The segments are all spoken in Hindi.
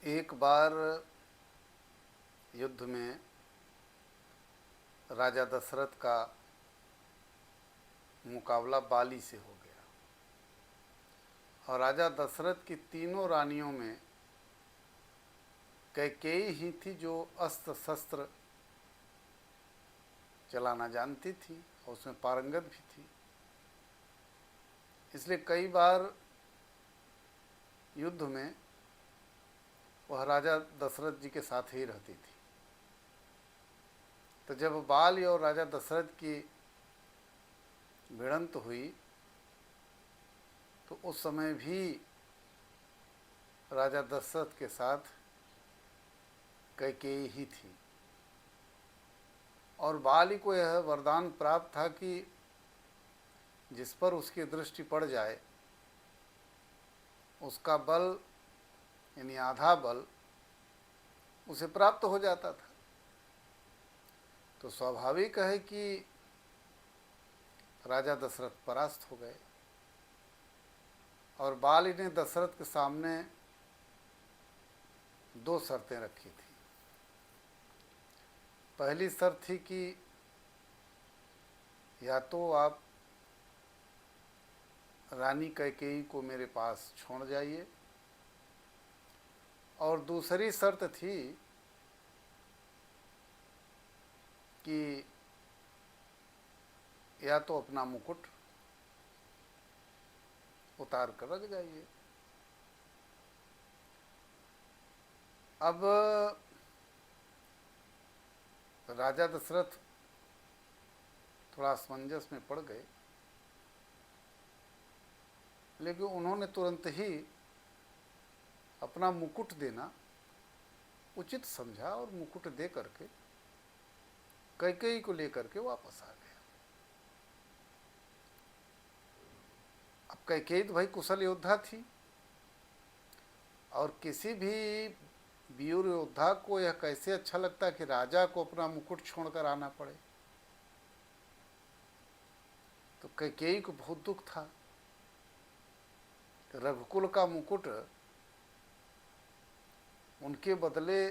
एक बार युद्ध में राजा दशरथ का मुकाबला बाली से हो गया और राजा दशरथ की तीनों रानियों में कैकेयी ही थी जो अस्त्र शस्त्र चलाना जानती थी और उसमें पारंगत भी थी। इसलिए कई बार युद्ध में वह राजा दशरथ जी के साथ ही रहती थी। तो जब बाली और राजा दशरथ की भिड़ंत हुई तो उस समय भी राजा दशरथ के साथ कैकेयी ही थी और बाली को यह वरदान प्राप्त था कि जिस पर उसकी दृष्टि पड़ जाए उसका बल यानी आधा बल उसे प्राप्त हो जाता था। तो स्वाभाविक है कि राजा दशरथ परास्त हो गए और बाली ने दशरथ के सामने दो शर्तें रखी थी। पहली शर्त थी कि या तो आप रानी कैकेयी को मेरे पास छोड़ जाइए और दूसरी शर्त थी कि या तो अपना मुकुट उतार कर रख जाइए। अब राजा दशरथ थोड़ा असमंजस में पड़ गए, लेकिन उन्होंने तुरंत ही अपना मुकुट देना उचित समझा और मुकुट दे करके कैकेयी को लेकर के वापस आ गया। अब कैकेयी तो भाई कुशल योद्धा थी और किसी भी वीर योद्धा को यह कैसे अच्छा लगता कि राजा को अपना मुकुट छोड़कर आना पड़े। तो कैकेयी को बहुत दुख था। रघुकुल का मुकुट उनके बदले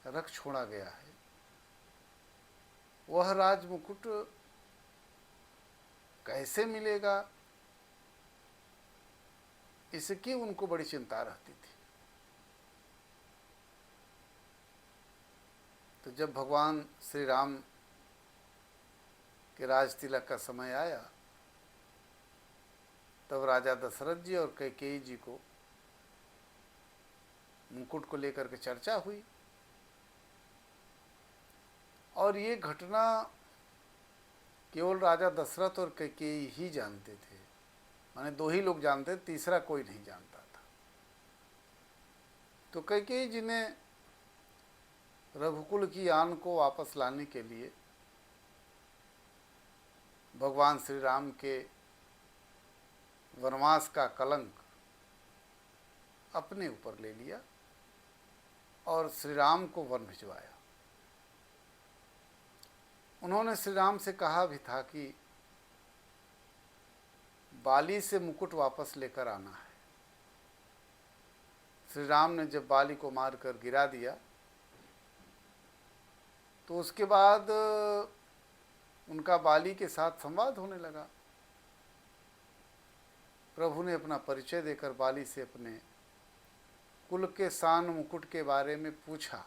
रख छोड़ा गया है, वह राज मुकुट कैसे मिलेगा, इसकी उनको बड़ी चिंता रहती थी। तो जब भगवान श्री राम के राज तिलक का समय आया तब राजा दशरथ जी और कैकेयी जी को मुकुट को लेकर के चर्चा हुई और ये घटना केवल राजा दशरथ और कैकेयी ही जानते थे। माने दो ही लोग जानते, तीसरा कोई नहीं जानता था। तो कैकेयी जी ने रघुकुल की आन को वापस लाने के लिए भगवान श्री राम के वनवास का कलंक अपने ऊपर ले लिया और श्री राम को वन भिजवाया। उन्होंने श्री राम से कहा भी था कि बाली से मुकुट वापस लेकर आना है। श्री राम ने जब बाली को मारकर गिरा दिया तो उसके बाद उनका बाली के साथ संवाद होने लगा। प्रभु ने अपना परिचय देकर बाली से अपने कुल के शान मुकुट के बारे में पूछा।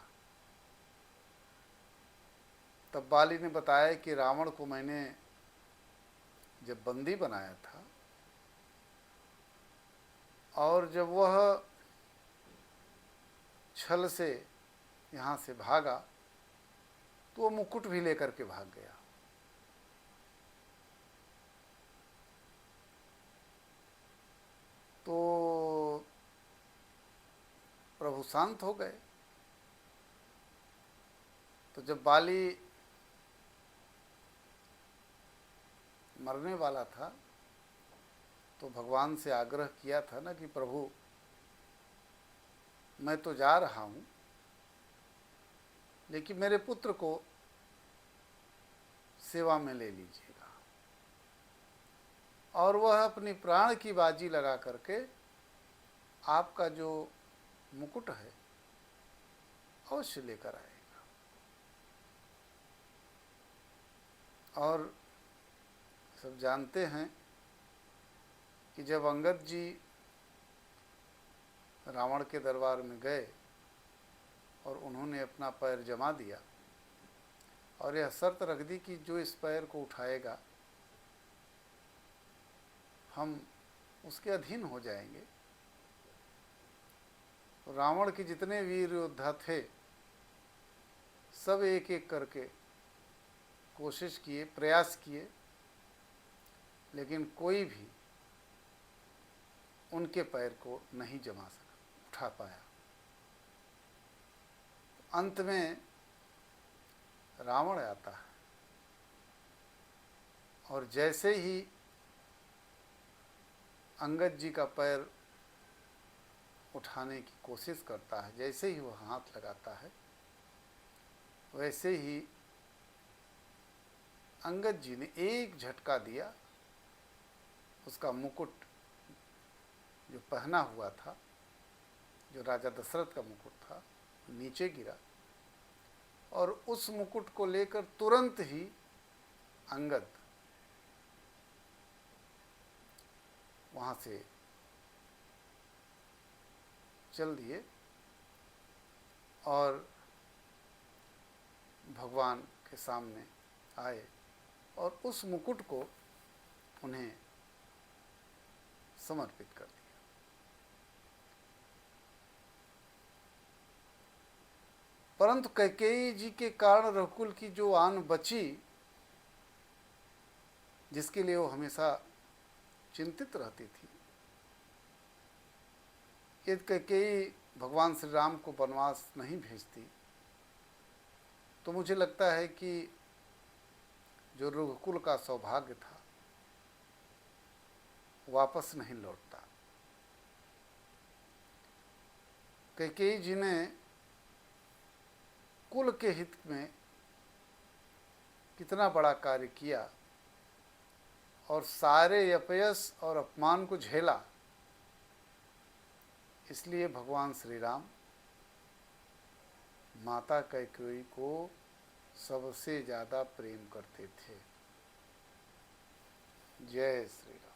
तब बाली ने बताया कि रावण को मैंने जब बंदी बनाया था और जब वह छल से यहाँ से भागा तो वो मुकुट भी लेकर के भाग गया। तो प्रभु शांत हो गए। तो जब बाली मरने वाला था तो भगवान से आग्रह किया था ना कि प्रभु मैं तो जा रहा हूँ लेकिन मेरे पुत्र को सेवा में ले लीजिएगा। और वह अपनी प्राण की बाजी लगा करके आपका जो मुकुट है अवश्य लेकर आएगा। और सब जानते हैं कि जब अंगद जी रावण के दरबार में गए और उन्होंने अपना पैर जमा दिया और यह शर्त रख दी कि जो इस पैर को उठाएगा हम उसके अधीन हो जाएंगे, रावण के जितने वीर योद्धा थे सब एक एक करके कोशिश किए, प्रयास किए, लेकिन कोई भी उनके पैर को नहीं जमा सका, उठा पाया। अंत में रावण आता है और जैसे ही अंगद जी का पैर उठाने की कोशिश करता है, जैसे ही वह हाथ लगाता है, वैसे ही अंगद जी ने एक झटका दिया, उसका मुकुट जो पहना हुआ था, जो राजा दशरथ का मुकुट था, नीचे गिरा और उस मुकुट को लेकर तुरंत ही अंगद वहाँ से चल दिए और भगवान के सामने आए और उस मुकुट को उन्हें समर्पित कर दिया। परंतु कैकेयी जी के कारण रघुकुल की जो आन बची, जिसके लिए वो हमेशा चिंतित रहती थी, यदि कैकेयी भगवान श्री राम को वनवास नहीं भेजती तो मुझे लगता है कि जो रघुकुल का सौभाग्य था वापस नहीं लौटता। कैकेयी जी ने कुल के हित में कितना बड़ा कार्य किया और सारे अपयश और अपमान को झेला, इसलिए भगवान श्री राम माता कैकेयी को सबसे ज़्यादा प्रेम करते थे। जय श्री राम।